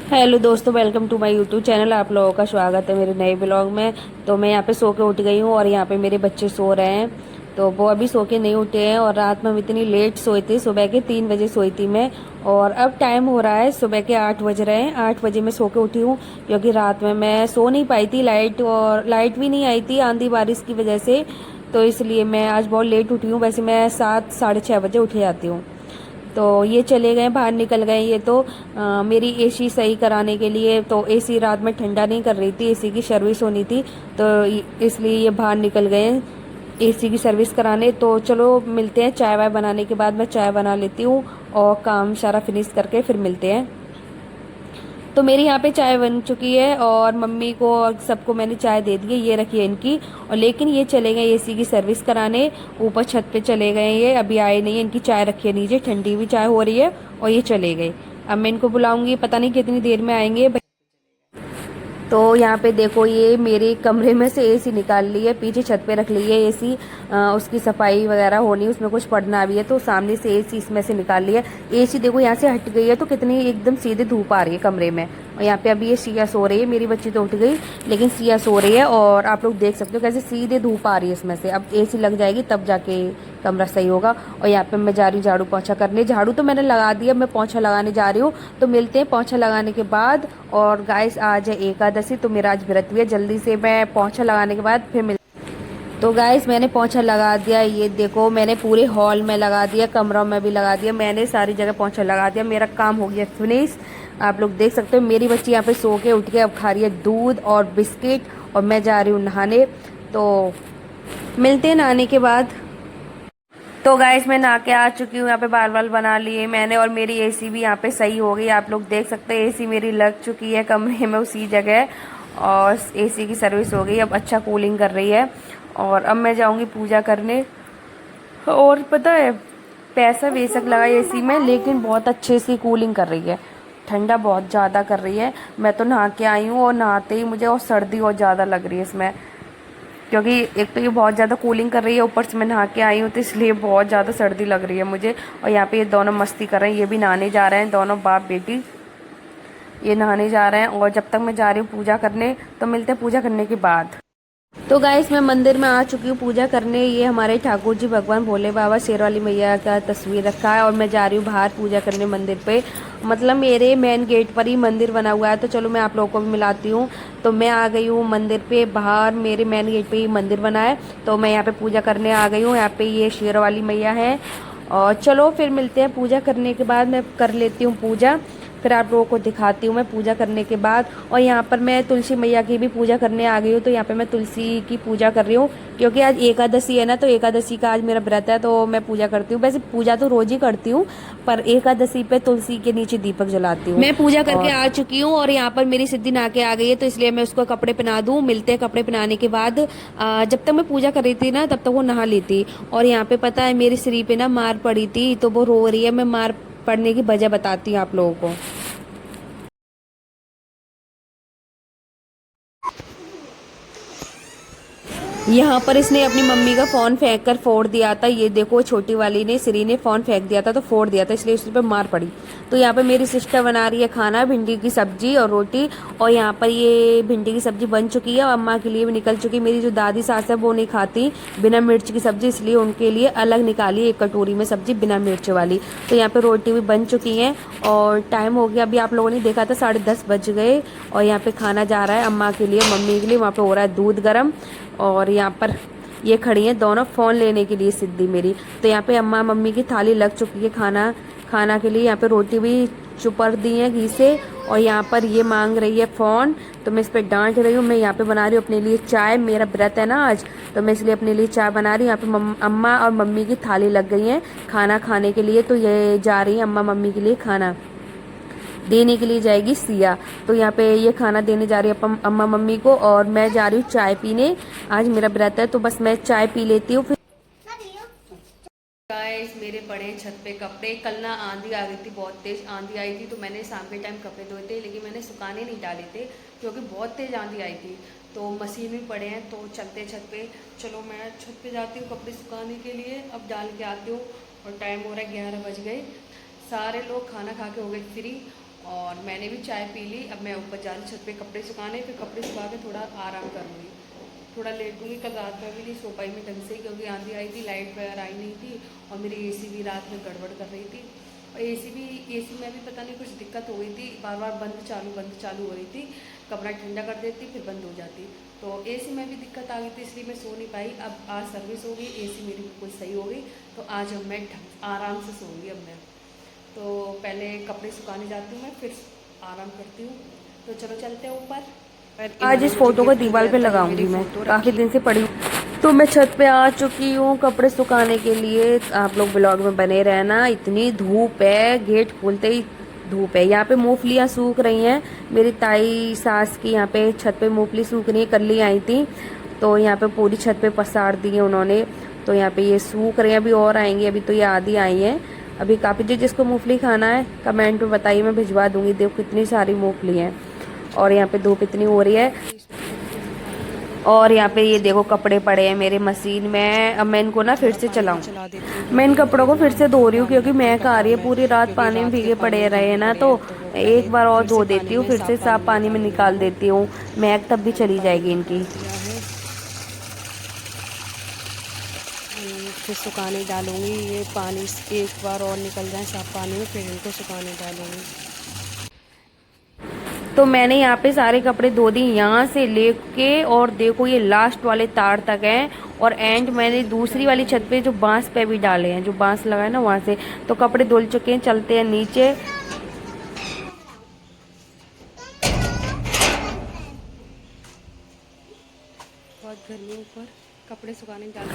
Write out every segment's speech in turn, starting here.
Hello दोस्तों, welcome to my YouTube channel. आप लोगों का स्वागत है मेरे नए ब्लॉग में। तो मैं यहाँ पे सो के उठ गई हूँ और यहाँ पे मेरे बच्चे सो रहे हैं। तो वो अभी सो के नहीं उठे हैं और रात में हम इतनी लेट सोए थे, सुबह के 3 बजे सोई थी मैं। और अब टाइम हो रहा है सुबह के 8 बज रहे हैं। 8 बजे मैं सो के उठी हूँ क्योंकि रात में मैं सो नहीं पाई थी, लाइट भी नहीं आई थी आंधी बारिश की वजह से। तो इसलिए मैं आज बहुत लेट उठी हूँ। वैसे मैं 7 साढ़े 6 बजे उठ जाती हूँ। तो ये चले गए, बाहर निकल गए। ये तो मेरी एसी सही कराने के लिए। तो एसी रात में ठंडा नहीं कर रही थी, एसी की सर्विस होनी थी। तो इसलिए ये बाहर निकल गए एसी की सर्विस कराने। तो चलो मिलते हैं, चाय वाय बनाने के बाद मैं चाय बना लेती हूँ और काम सारा फिनिश करके फिर मिलते हैं। तो मेरी यहाँ पे चाय बन चुकी है और मम्मी को और सबको मैंने चाय दे दी है, ये रखी है इनकी। और लेकिन ये चले गए एसी की सर्विस कराने, ऊपर छत पे चले गए। ये अभी आए नहीं है, इनकी चाय रखी है नीचे, ठंडी भी चाय हो रही है और ये चले गए। अब मैं इनको बुलाऊंगी, पता नहीं कितनी देर में आएंगे। तो यहाँ पे देखो, ये मेरे कमरे में से एसी निकाल ली है, पीछे छत पे रख ली है एसी। उसकी सफाई वगैरह होनी, उसमें कुछ पड़ना भी है तो सामने से एसी इसमें से निकाल लिया। एसी देखो यहाँ से हट गई है तो कितनी एकदम सीधे धूप आ रही है कमरे में। और यहाँ पे अभी ये सिया सो रही है, मेरी बच्ची तो उठ गई लेकिन सिया सो रही है। और आप लोग देख सकते हो कैसे सीधे धूप आ रही है इसमें से। अब एसी लग जाएगी तब जाके कमरा सही होगा। और यहाँ पे मैं जा रही हूँ झाड़ू पोछा करने। झाड़ू तो मैंने लगा दिया, मैं पोछा लगाने जा रही हूँ। तो मिलते हैं पोछा लगाने के बाद। और गाइस आज है एकादशी, तो मेरा आज व्रत भी है। जल्दी से मैं पोछा लगाने के बाद फिर तो गाइस मैंने पोछा लगा दिया। ये देखो मैंने पूरे हॉल में लगा दिया, कमरों में भी लगा दिया, मैंने सारी जगह पोछा लगा दिया। मेरा काम हो गया फिनिश। आप लोग देख सकते हो मेरी बच्ची यहाँ पे सो के उठ के अब खा रही है दूध और बिस्किट। और मैं जा रही हूँ नहाने। तो मिलते हैं नहाने के बाद। तो गाइस मैं नहा के आ चुकी हूँ, यहाँ पे बाल बाल बना लिए मैंने। और मेरी एसी भी यहाँ पे सही हो गई, आप लोग देख सकते हैं एसी मेरी लग चुकी है कमरे में उसी जगह। और एसी की सर्विस हो गई, अब अच्छा कूलिंग कर रही है। और अब मैं जाऊंगी पूजा करने। और पता है, पैसा बेशक लगा एसी में लेकिन बहुत अच्छे से कूलिंग कर रही है, ठंडा बहुत ज़्यादा कर रही है। मैं तो नहा के आई हूँ और नहाते ही मुझे और सर्दी और ज़्यादा लग रही है इसमें, क्योंकि एक तो ये बहुत ज़्यादा कूलिंग कर रही है, ऊपर से मैं नहा के आई हूँ तो इसलिए बहुत ज़्यादा सर्दी लग रही है मुझे। और यहाँ पे ये दोनों मस्ती कर रहे हैं, ये भी नहाने जा रहे हैं, दोनों बाप बेटी ये नहाने जा रहे हैं। और जब तक मैं जा रही हूँ पूजा करने, तो मिलते हैं पूजा करने के बाद। तो गाइस मैं मंदिर में आ चुकी हूँ पूजा करने। ये हमारे ठाकुर जी भगवान भोले बाबा शेर वाली मैया का तस्वीर रखा है और मैं जा रही हूँ बाहर पूजा करने मंदिर पे। मतलब मेरे मेन गेट पर ही मंदिर बना हुआ है, तो चलो मैं आप लोगों को भी मिलाती हूँ। तो मैं आ गई हूँ मंदिर पे, बाहर मेरे मेन गेट पे ही मंदिर बना है। तो मैं यहाँ पे पूजा करने आ गई हूँ। यहाँ पे ये शेर वाली मैया है। और चलो फिर मिलते हैं, पूजा करने के बाद मैं कर लेती हूँ पूजा, फिर आप लोगों को दिखाती हूँ मैं पूजा करने के बाद। और यहाँ पर मैं तुलसी मैया की भी पूजा करने आ गई हूँ। तो यहाँ पे मैं तुलसी की पूजा कर रही हूँ क्योंकि आज एकादशी है ना, तो एकादशी का आज मेरा व्रत है, तो मैं पूजा करती हूँ। वैसे पूजा तो रोज ही करती हूँ, पर एकादशी पे तुलसी के नीचे दीपक जलाती हूँ। मैं पूजा करके आ चुकी हूँ और यहाँ पर मेरी सिद्धि नहा के आ गई है, तो इसलिए मैं उसको कपड़े पहना दूँ। मिलते हैं कपड़े पहनाने के बाद। जब तक मैं पूजा कर रही थी ना तब तक वो नहा ली थी। और यहाँ पे पता है मेरी सिरी पे ना मार पड़ी थी, तो वो रो रही है। मैं मार पड़ने की वजह बताती हूँ आप लोगों को। यहाँ पर इसने अपनी मम्मी का फोन फेंक कर फोड़ दिया था। ये देखो छोटी वाली ने, श्री ने फोन फेंक दिया था तो फोड़ दिया था, इसलिए उस पर मार पड़ी। तो यहाँ पे मेरी सिस्टर बना रही है खाना, भिंडी की सब्जी और रोटी। और यहाँ पर ये भिंडी की सब्जी बन चुकी है और अम्मा के लिए भी निकल चुकी है। मेरी जो दादी सास है वो नहीं खाती बिना मिर्च की सब्जी, इसलिए उनके लिए अलग निकाली एक कटोरी में सब्जी बिना मिर्च वाली। तो यहाँ पे रोटी भी बन चुकी है और टाइम हो गया, अभी आप लोगों ने देखा था 10:30 बज गए। और यहाँ पे खाना जा रहा है अम्मा के लिए, मम्मी के लिए। वहाँ पे हो रहा है दूध गर्म। और यहाँ पर ये खड़ी हैं दोनों फ़ोन लेने के लिए, सिद्धि मेरी। तो यहाँ पे अम्मा मम्मी की थाली लग चुकी है खाना खाना के लिए। यहाँ पे रोटी भी चुपर दी है घी से। और यहाँ पर ये मांग रही है फ़ोन, तो मैं इस पर डांट रही हूँ। मैं यहाँ पे बना रही हूँ अपने लिए चाय, मेरा व्रत है ना आज, तो मैं इसलिए अपने लिए चाय बना रही हूँ। यहाँ पे अम्मा और मम्मी की थाली लग गई है खाना खाने के लिए। तो ये जा रही है अम्मा मम्मी के लिए खाना देने के लिए, जाएगी सिया। तो यहाँ पे ये खाना देने जा रही है अम्मा मम्मी को और मैं जा रही हूँ चाय पीने। आज मेरा व्रत है तो बस मैं चाय पी लेती हूँ फिर। गाइस मेरे पड़े छत पे कपड़े। कल ना आंधी आ गई थी, बहुत तेज आंधी आई थी, तो मैंने शाम के टाइम कपड़े धोए थे लेकिन मैंने सुखाने नहीं डाले थे क्योंकि बहुत तेज आंधी आई थी। तो मशीन में पड़े हैं, तो चलते छत पे। चलो मैं छत पे जाती हूँ कपड़े सुखाने के लिए, अब डाल के आती हूँ। और टाइम हो रहा है 11 बज गए। सारे लोग खाना खा के हो गए फ्री और मैंने भी चाय पी ली। अब मैं ऊपर जा रही छत पे कपड़े सुखाने, फिर कपड़े सुखा के थोड़ा आराम करूँगी, थोड़ा लेटूंगी। कल रात में भी नहीं सो पाई मैं ढंग से, क्योंकि आंधी आई थी, लाइट वगैरह आई नहीं थी, और मेरी एसी भी रात में गड़बड़ कर रही थी। और एसी में भी पता नहीं कुछ दिक्कत हो गई थी, बार बार बंद चालू हो रही थी। कमरा ठंडा कर देती फिर बंद हो जाती, तो एसी में भी दिक्कत आ गई थी, इसलिए मैं सो नहीं पाई। अब आज सर्विस हो गई, एसी मेरी बिल्कुल सही हो गई, तो आज अब मैं आराम से सोऊंगी। अब मैं तो पहले कपड़े सुखाने जाती हूँ, मैं फिर आराम करती हूँ। तो चलो चलते हैं ऊपर। आज इस फोटो को दीवार पे लगाऊंगी, मैं काफ़ी दिन से पड़ी हूँ। तो मैं छत पे आ चुकी हूँ कपड़े सुखाने के लिए। आप लोग ब्लॉग में बने रहना। इतनी धूप है, गेट खोलते ही धूप है। यहाँ पे मूंगफलियाँ सूख रही हैं, मेरी ताई सास की यहाँ पे छत पे मूंगफली सूख रही है, कल ही आई थी, तो यहाँ पे पूरी छत पे पसार दी है उन्होंने। तो यहाँ पे ये सूख रही हैं, अभी और आएंगे, अभी तो ये आधी आई हैं। अभी काफ़ी जिसको मूंगफली खाना है कमेंट में बताइए, मैं भिजवा दूंगी। देखो कितनी सारी मूंगफली हैं, और यहाँ पे धूप इतनी हो रही है। और यहाँ पे ये देखो कपड़े पड़े हैं मेरे मशीन में। अब मैं इनको ना फिर से चलाऊं, मैं इन कपड़ों को फिर से धो रही हूँ, क्योंकि महक आ रही है, पूरी रात पानी में भीगे पड़े रहे हैं ना, तो एक बार और धो देती हूँ, फिर से साफ पानी में निकाल देती हूँ, महक तब भी चली जाएगी इनकी। फिर सुखाने डालूंगी, ये पानी एक बार और निकल जाए साफ पानी में, फिर इनको सुखाने डालूंगी। तो मैंने यहाँ पे सारे कपड़े धो दिए, यहाँ से लेके और देखो ये लास्ट वाले तार तक हैं, और एंड मैंने दूसरी वाली छत पे जो बांस पे भी डाले हैं, जो बांस लगा है ना वहाँ से, तो कपड़े धुल चुके हैं। चलते हैं नीचे। बहुत गर्मी ऊपर, कपड़े सुखाने डाल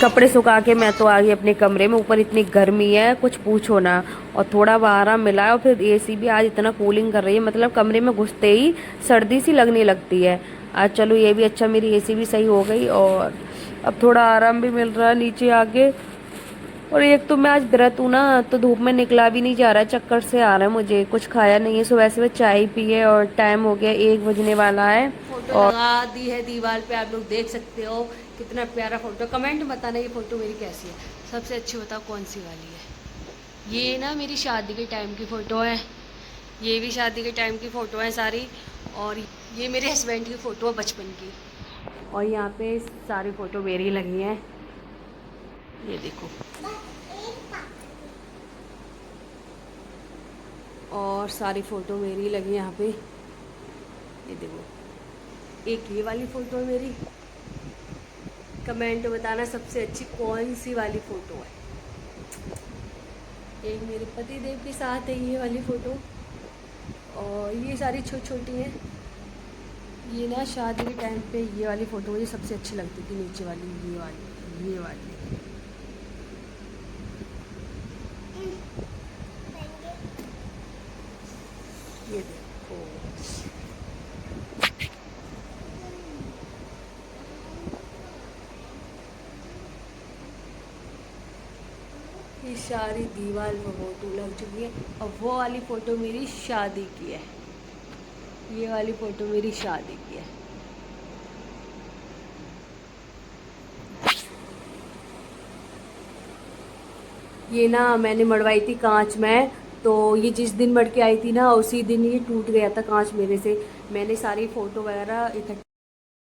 कपड़े सुखा के मैं तो आ गई अपने कमरे में। ऊपर इतनी गर्मी है कुछ पूछो ना, और थोड़ा आराम मिला है, और फिर एसी भी आज इतना कूलिंग कर रही है, मतलब कमरे में घुसते ही सर्दी सी लगने लगती है। आज चलो ये भी अच्छा, मेरी एसी भी सही हो गई, और अब थोड़ा आराम भी मिल रहा है नीचे आके। और एक तो मैं आज व्रत हूँ ना, तो धूप में निकला भी नहीं जा रहा है, चक्कर से आ रहा है मुझे, कुछ खाया नहीं है सुबह से। चाय पी है और टाइम हो गया 1 बजने वाला है। फोटो और लगा दी है दीवार पे, आप लोग देख सकते हो कितना प्यारा फोटो। कमेंट बताना ये फोटो मेरी कैसी है, सबसे अच्छी बताओ कौन सी वाली है। ये ना मेरी शादी के टाइम की फ़ोटो है, ये भी शादी के टाइम की फ़ोटो है सारी, और ये मेरे हस्बैंड की फ़ोटो है बचपन की। और यहाँ पे सारी फ़ोटो मेरी लगी हैं, ये देखो। और सारी फ़ोटो मेरी लगी यहाँ पे, ये देखो। एक ये वाली फ़ोटो है मेरी। कमेंट बताना सबसे अच्छी कौन सी वाली फ़ोटो है। एक मेरे पति देव के साथ है ये वाली फ़ोटो, और ये सारी छोटी छोटी हैं। ये ना शादी के टाइम पे ये वाली फ़ोटो मुझे सबसे अच्छी लगती थी, नीचे वाली, ये वाली। ये देखो, ये सारी दीवार में फ़ोटो लग चुकी है। और वो वाली फ़ोटो मेरी शादी की है, ये वाली फ़ोटो मेरी शादी की है। ये ना मैंने मड़वाई थी कांच में, तो ये जिस दिन मड़ के आई थी ना उसी दिन ये टूट गया था कांच मेरे से। मैंने सारी फ़ोटो वगैरह इकट्ठी,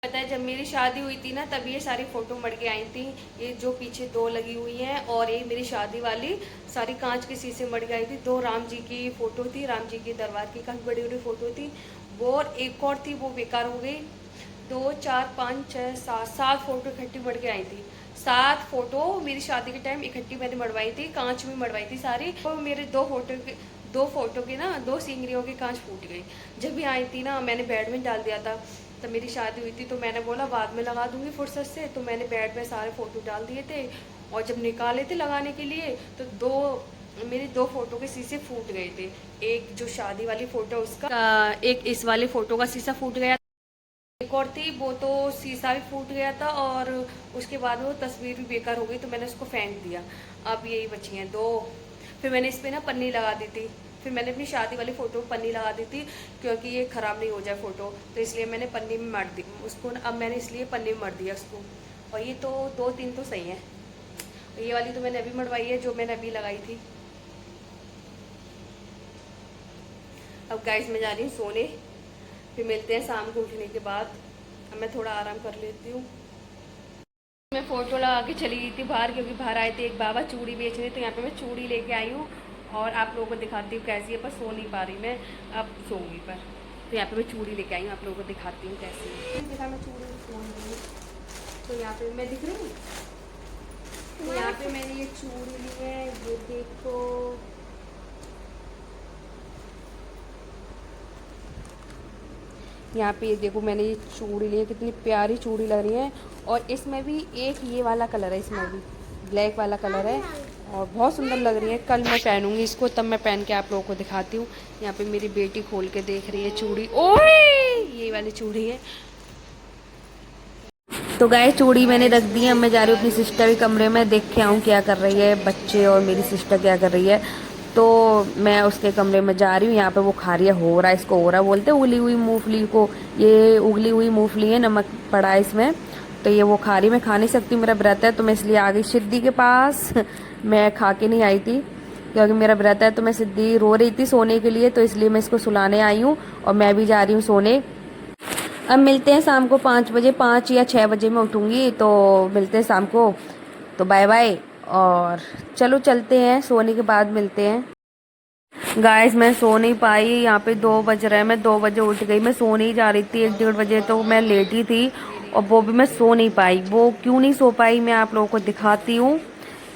पता है जब मेरी शादी हुई थी ना तब ये सारी फ़ोटो मड़ के आई थी। ये जो पीछे 2 लगी हुई हैं, और ये मेरी शादी वाली सारी कांच के शीशे मड़ के आई थी। 2 राम जी की फ़ोटो थी, राम जी की दरबार की काफ़ी बड़ी बड़ी फ़ोटो थी वो, और एक और थी वो बेकार हो गई। 2 4 5 6 7 फ़ोटो इकट्ठी मड़ के आई थी। 7 फ़ोटो मेरी शादी के टाइम इकट्ठी मैंने मड़वाई थी, कांच में मड़वाई थी सारी। तो मेरे 2 फ़ोटो की ना 2 सिंगरियों की कांच फूट गई। जब भी आई थी ना मैंने बेड में डाल दिया था, तब मेरी शादी हुई थी, तो मैंने बोला बाद में लगा दूंगी फुर्सत से, तो मैंने बेड में सारे फ़ोटो डाल दिए थे। और जब निकाले थे लगाने के लिए, तो मेरी 2 फ़ोटो के शीशे फूट गए थे। एक जो शादी वाली फ़ोटो उसका, एक इस वाली फ़ोटो का शीशा फूट गया, एक और थी वो तो शीशा भी फूट गया था, और उसके बाद वो तस्वीर भी बेकार हो गई, तो मैंने उसको फेंक दिया। अब यही बची हैं 2। फिर मैंने इस पर ना पन्नी लगा दी थी, फिर मैंने अपनी शादी वाली फ़ोटो पर पन्नी लगा दी थी, क्योंकि ये ख़राब नहीं हो जाए फ़ोटो, तो इसलिए मैंने पन्नी में मर दी उसको। अब मैंने इसलिए पन्नी में मर दिया उसको। और ये तो 2-3 तो सही हैं, ये वाली तो मैंने अभी मरवाई है जो मैंने अभी लगाई थी। अब गाइस मैं जा रही हूँ सोने, फिर मिलते हैं शाम को उठने के बाद। अब मैं थोड़ा आराम कर लेती हूँ। मैं फ़ोटो लगा के चली गई थी बाहर, क्योंकि बाहर आए थे एक बाबा चूड़ी बेच रहे, तो यहाँ पे मैं चूड़ी लेके आई हूँ और आप लोगों को दिखाती हूँ कैसी है। पर सो नहीं पा रही मैं, अब सोऊंगी पर। तो यहाँ पे मैं चूड़ी लेके आई हूँ, आप लोगों को दिखाती हूँ कैसी है। देखा मैं चूड़ी फोन रही हूँ, तो यहाँ पे मैं दिख रही हूँ। तो यहाँ पे मैंने ये चूड़ी ली है, ये देखो। यहाँ पे ये देखो मैंने ये चूड़ी ली है, कितनी प्यारी चूड़ी लग रही है। और इसमें भी एक ये वाला कलर है, इसमें भी ब्लैक वाला कलर है और बहुत सुंदर लग रही है। कल मैं पहनूंगी इसको, तब मैं पहन के आप लोगों को दिखाती हूँ। यहाँ पे मेरी बेटी खोल के देख रही है चूड़ी। ओए ये वाली चूड़ी है। तो गाय चूड़ी मैंने रख दी है। अब मैं जा रही हूँ अपनी सिस्टर के कमरे में, देख के आऊँ क्या कर रही है बच्चे और मेरी सिस्टर क्या कर रही है। तो मैं उसके कमरे में जा रही हूँ। यहाँ पे वो खा रही है होरा, इसको होरा बोलते हैं, उगली हुई मूंगफली को। ये उगली हुई मूंगफली है, नमक पड़ा है इसमें, तो ये वो खा रही। मैं खा नहीं सकती, मेरा व्रत है, तो मैं इसलिए आ गई सिद्धि के पास। मैं खा के नहीं आई थी क्योंकि मेरा व्रत है। तो मैं सिद्धि रो रही थी सोने के लिए, तो इसलिए मैं इसको सुलाने आई हूँ और मैं भी जा रही हूँ सोने। अब मिलते हैं शाम को 5 बजे, 5 या 6 बजे मैं उठूंगी, तो मिलते हैं शाम को। तो बाय बाय, और चलो चलते हैं, सोने के बाद मिलते हैं। गाइस मैं सो नहीं पाई, यहाँ पे 2 बज रहे हैं, मैं 2 बजे उठ गई। मैं सोने ही जा रही थी 1-1:30 बजे, तो मैं लेटी थी और वो भी मैं सो नहीं पाई। वो क्यों नहीं सो पाई मैं आप लोगों को दिखाती हूँ।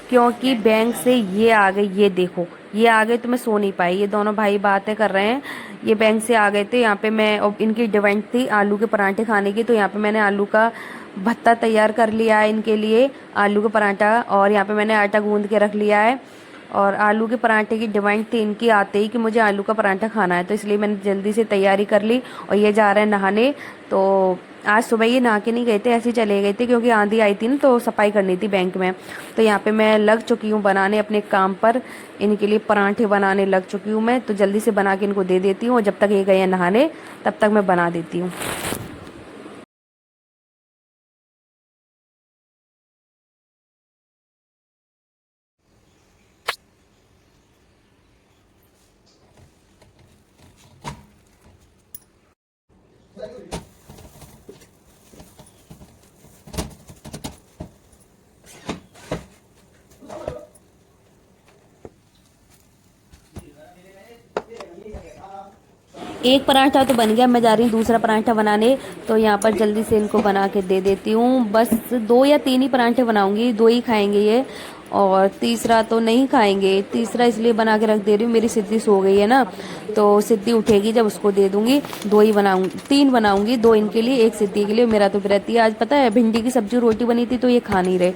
क्योंकि बैंक से ये आ गए, ये देखो ये आ गए, तो मैं सो नहीं पाई। ये दोनों भाई बातें कर रहे हैं, ये बैंक से आ गए थे। यहाँ पे मैं, और इनकी डिमांड थी आलू के पराठे खाने की, तो यहाँ पे मैंने आलू का भत्ता तैयार कर लिया है इनके लिए, आलू का पराठा। और यहाँ पे मैंने आटा गूंद के रख लिया है। और आलू के पराठे की डिमांड थी इनकी आते ही कि मुझे आलू का पराठा खाना है, तो इसलिए मैंने जल्दी से तैयारी कर ली। और ये जा रहे हैं नहाने। तो आज सुबह ये नहा के नहीं गए थे, ऐसे ही चले गए थे, क्योंकि आंधी आई थी ना, तो सफाई करनी थी बैंक में। तो यहाँ पे मैं लग चुकी हूँ बनाने अपने काम पर, इनके लिए पराठे बनाने लग चुकी हूँ मैं। तो जल्दी से बना के इनको दे देती हूँ, और जब तक ये गए हैं नहाने तब तक मैं बना देती हूँ। एक पराठा तो बन गया, मैं जा रही हूँ दूसरा पराठा बनाने। तो यहाँ पर जल्दी से इनको बना के दे देती हूँ। बस 2 या 3 ही पराठे बनाऊंगी, 2 ही खाएंगे ये, और तीसरा तो नहीं खाएंगे। तीसरा इसलिए बना के रख दे रही हूँ, मेरी सिद्धि सो गई है ना, तो सिद्धि उठेगी जब उसको दे दूंगी। 2 ही बनाऊंगी, 3 बनाऊंगी, 2 इनके लिए, 1 सिद्धि के लिए। मेरा तो व्रत ही आज, पता है भिंडी की सब्जी रोटी बनी थी, तो ये खा नहीं रहे,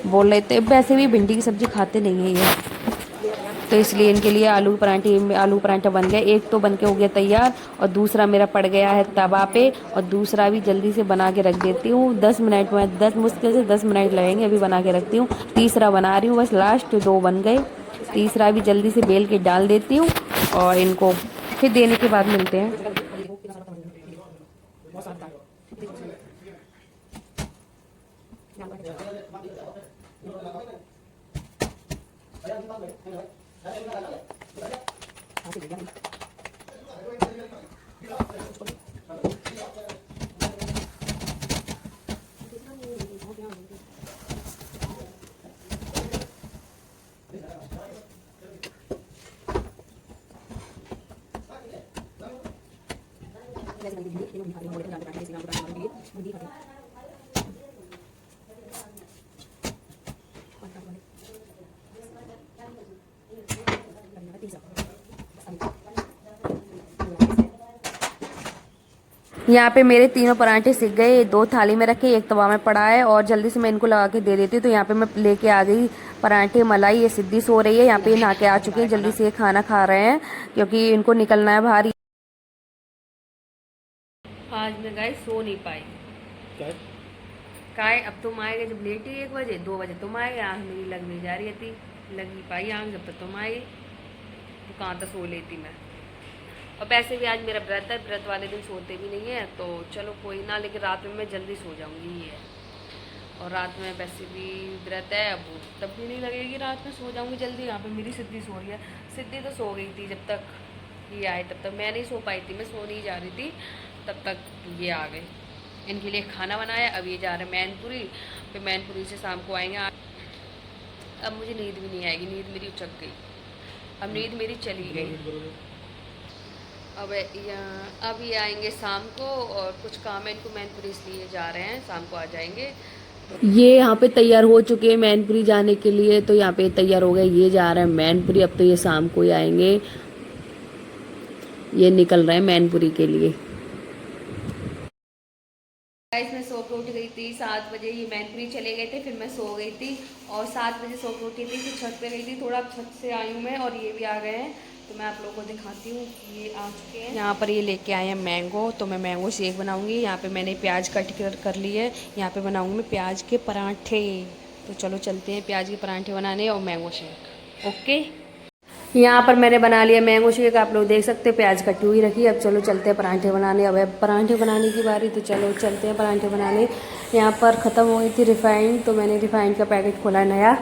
बोल रहे थे। वैसे भी भिंडी की सब्जी खाते नहीं है ये, तो इसलिए इनके लिए आलू पराठे, आलू पराठा बन गया। एक तो बन के हो गया तैयार, और दूसरा मेरा पड़ गया है तवा पे, और दूसरा भी जल्दी से बना के रख देती हूँ। 10 मिनट में, 10 मुश्किल से 10 मिनट लगेंगे, अभी बना के रखती हूँ। तीसरा बना रही हूँ, बस लास्ट 2 बन गए। तीसरा भी जल्दी से बेल के डाल देती हूँ, और इनको फिर देने के बाद मिलते हैं। यहाँ पे मेरे तीनों पराठे सिक गए, 2 थाली में रखे, 1 तवा में पड़ा है, और जल्दी से मैं इनको लगा के दे देती हूँ। तो यहाँ पे मैं लेके आ गई पराठे मलाई। ये सिद्धि सो रही है, यहाँ पे नहा के आ चुके हैं, जल्दी से ये खाना खा रहे हैं क्योंकि इनको निकलना है बाहर। आज मैं गाय सो नहीं पाई। काय अब तुम आएगे जब लेटी 1 बजे, 2 बजे तुम आएगे, आँख मेरी लग नहीं जा रही थी, लग नहीं पाई आँख जब तक तुम आएगी। तो कहाँ तक सो लेती मैं। और वैसे भी आज मेरा व्रत है, व्रत वाले दिन सोते भी नहीं है, तो चलो कोई ना, लेकिन रात में मैं जल्दी सो जाऊंगी ये है। और रात में वैसे भी व्रत है, अब तब भी नहीं लगेगी, रात में सो जाऊंगी जल्दी। यहाँ पे मेरी सिद्धि सो रही है, सिद्धि तो सो गई थी जब तक ये आए तब तक मैं नहीं सो पाई थी, मैं सो नहीं जा रही थी, तब तक ये आ गए। इनके लिए खाना बनाया, अब ये जा रहे हैं मैनपुरी, फिर मैनपुरी से शाम को आएंगे। अब मुझे नींद भी नहीं आएगी, नींद मेरी उचक गई, अब नींद मेरी चली गई। अब ये आएंगे शाम को, और कुछ काम है इनको मैनपुरी इसलिए जा रहे हैं, शाम को आ जाएंगे। ये यहाँ पे तैयार हो चुके हैं मैनपुरी जाने के लिए, तो यहाँ पे तैयार हो गए, ये जा रहे हैं मैनपुरी। अब तो ये शाम को ही आएंगे, ये निकल रहे हैं मैनपुरी के लिए। गाइस मैं सो के उठ गई थी 7 बजे, ये मैनपुरी चले गए थे, फिर मैं सो गई थी और 7 बजे सो के उठी थी, फिर छत पे गई थी, थोड़ा छत से आई हूँ मैं, और ये भी आ गए हैं। तो मैं आप लोगों को दिखाती हूँ, ये आ चुके हैं। यहाँ पर ये लेके आए हैं मैंगो, तो मैं मैंगो शेक बनाऊंगी। यहाँ पे मैंने प्याज कट कर लिए है, यहाँ पे बनाऊंगी मैं प्याज के पराठे। तो चलो चलते हैं प्याज के पराठे बनाने और मैंगो शेक। ओके, यहाँ पर मैंने बना लिया मैंगो शेक, आप लोग देख सकते हैं, प्याज कटी हुई रखी। अब चलो चलते हैं पराठे बनाने। अब है पराठे बनाने की बारी, तो चलो चलते हैं पराठे बनाने। यहाँ पर ख़त्म हो गई थी रिफाइंड, तो मैंने रिफाइंड का पैकेट खोला नया।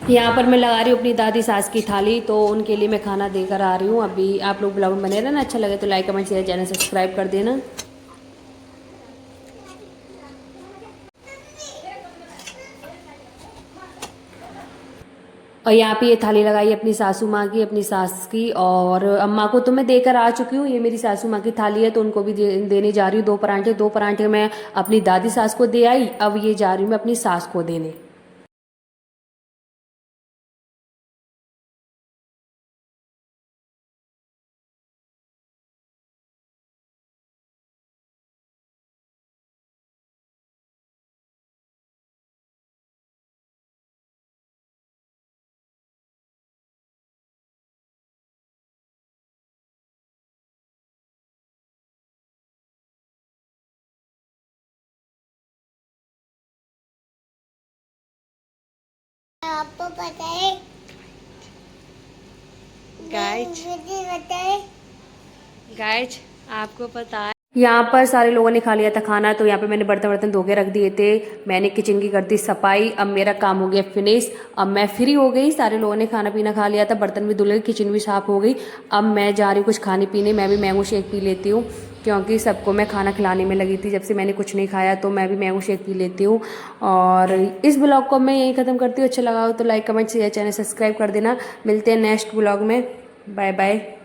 यहाँ पर मैं लगा रही हूँ अपनी दादी सास की थाली, तो उनके लिए मैं खाना देकर आ रही हूँ। अभी आप लोग ब्लॉग में बने रहना, अच्छा लगे तो like comment share, channel subscribe कर देना। और यहाँ पे ये थाली लगाई अपनी सासू माँ की, अपनी सास की, और अम्मा को तो मैं देकर आ चुकी हूँ। ये मेरी सासू माँ की थाली है, तो उनको भी देने जा रही हूँ 2 परांठे मैं अपनी दादी सास को दे आई, अब ये जा रही हूँ मैं अपनी सास को देने। आपको पता है गाइज, बताए गाइज आपको पता है, यहाँ पर सारे लोगों ने खा लिया था खाना, तो यहाँ पे मैंने बर्तन वर्तन धो के रख दिए थे। मैंने किचन की कर दी सफाई, अब मेरा काम हो गया फिनिश। अब मैं फ्री हो गई, सारे लोगों ने खाना पीना खा लिया था, बर्तन भी धुल गए, किचन भी साफ हो गई। अब मैं जा रही हूँ कुछ खाने पीने, मैं भी मैंगो शेक पी लेती हूँ, क्योंकि सबको मैं खाना खिलाने में लगी थी। जब से मैंने कुछ नहीं खाया तो मैं भी मैंगो शेक पी लेती हूँ। और इस ब्लॉग को मैं यहीं ख़त्म करती हूँ। अच्छा लगा हो तो like comment share, channel subscribe कर देना। मिलते हैं नेक्स्ट ब्लॉग में, बाय बाय।